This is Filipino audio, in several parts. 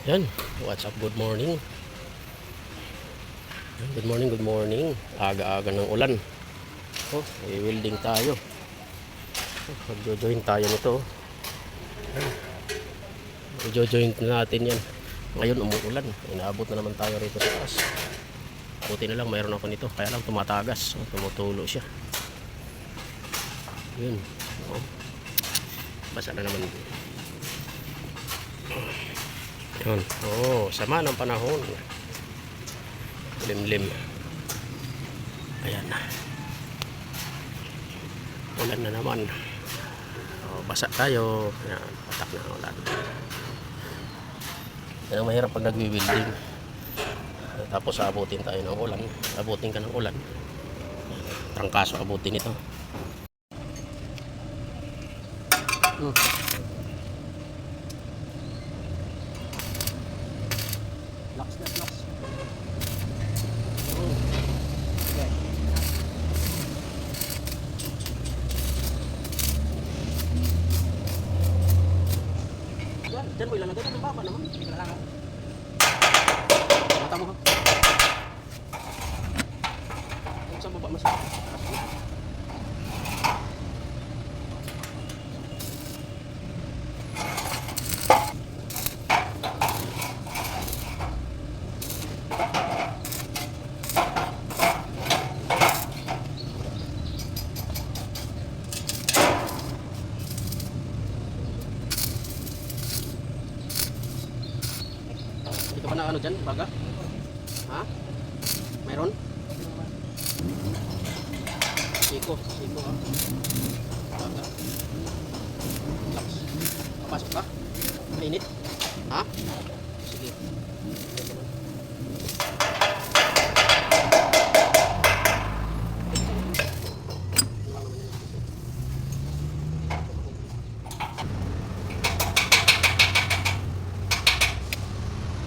Yan, what's up, good morning. Good morning, good morning. Aga-aga ng ulan. Oh, i-welding tayo. Magjo-join tayo nito. I-join natin yan. Ngayon umuulan. Inaabot na naman tayo rito sa taas. Buti na lang mayroon ako nito. Kaya lang tumatagas. Tumutulo siya. Yun. Oh. Basa na naman. Yun. Oh, sama ng panahon. Limlim. Ayan na. Ulan na naman. Oh, basa tayo. Ayan, patak na ulan. Yan ang mahirap pag nagwi-welding. Tapos abutin tayo ng ulan. Abutin ka ng ulan. Trangkaso abutin ito. Lax na lax. Diyan mo ilalagay ng baba naman. Mata mo ha. Sa baba mas. Hindi ka pa na ano dyan, baga? Ha? Mayroon? Siko ha? Baga? Lax. Papasok ka? Mainit? Ha? Sige.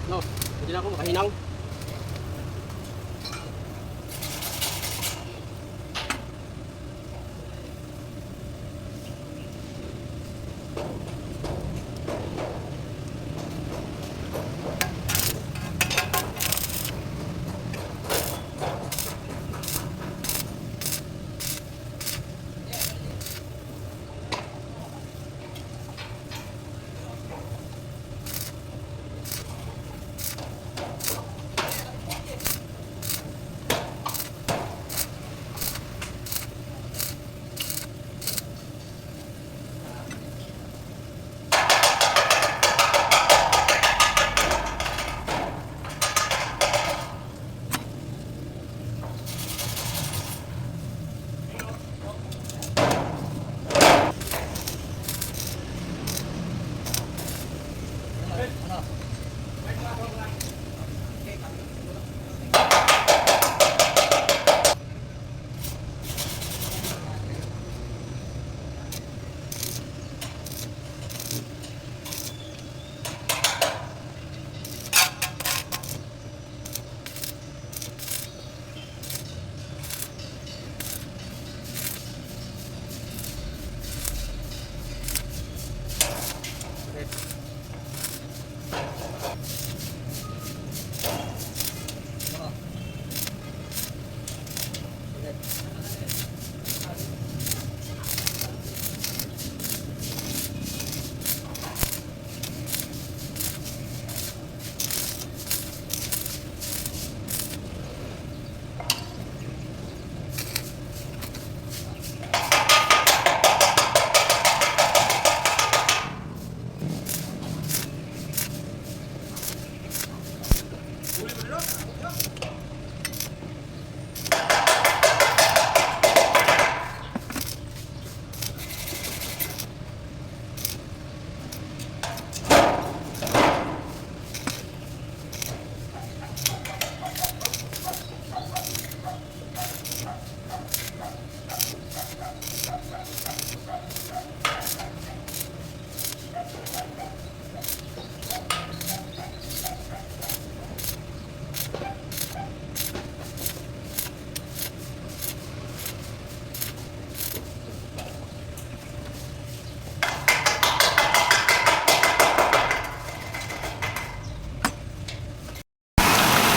No, pwede na ako makahinang.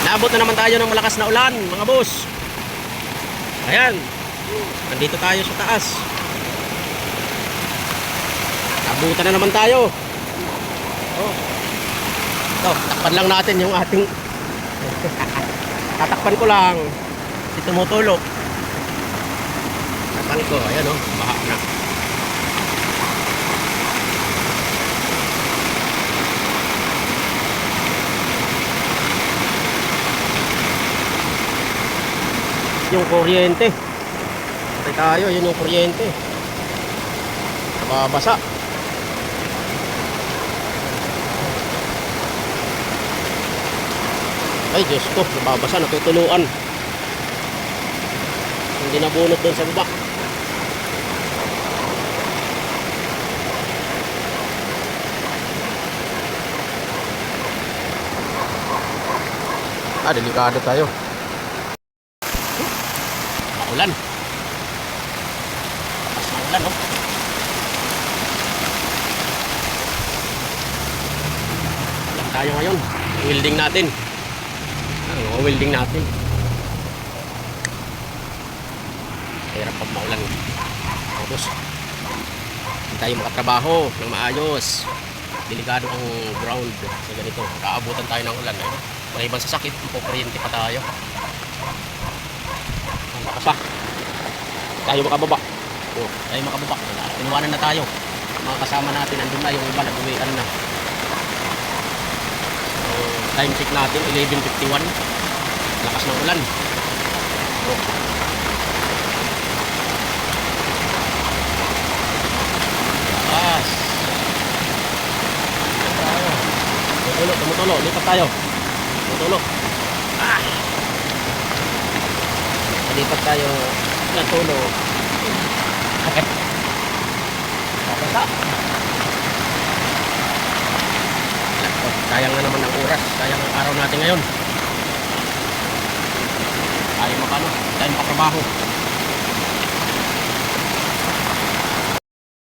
Naabot na naman tayo ng malakas na ulan, mga boss. Ayan. Nandito tayo sa taas. Abutan na naman tayo. Oh. Ito, takpan lang natin yung ating tatakpan ko lang. Si tumutulog. Takpan ko, ayan oh, baha na. Yung kuryente. Patay tayo, yun yung kuryente. Nababasa. Ay Diyos ko, nababasa, natutuluan. Hindi nabunot doon sa baba. Delikado tayo. Ulan. Lakas na ulan, oh. Ulan tayo ngayon. Welding natin. Welding natin. Hirap pag maulan. Tapos, hindi tayo makatrabaho ng maayos. Delikado ang ground. So ganito, kaabutan tayo ng ulan. Maliban sa sakit, ipokuryente pa tayo. Lakas pa. Tayo makababa. Tayo makababa. Inuwanan na tayo. Mga kasama natin, andun na yung iba, nag-uwian na. So, time check natin, 11:51. Lakas ng ulan. Lakas. Tumutulo. Lipat tayo. Tumutulo. Lipat tayo. Natulo. Basta. Sayang na naman ang oras. Sayang ang araw natin ngayon. Tayo makano. Tayo makatrabaho.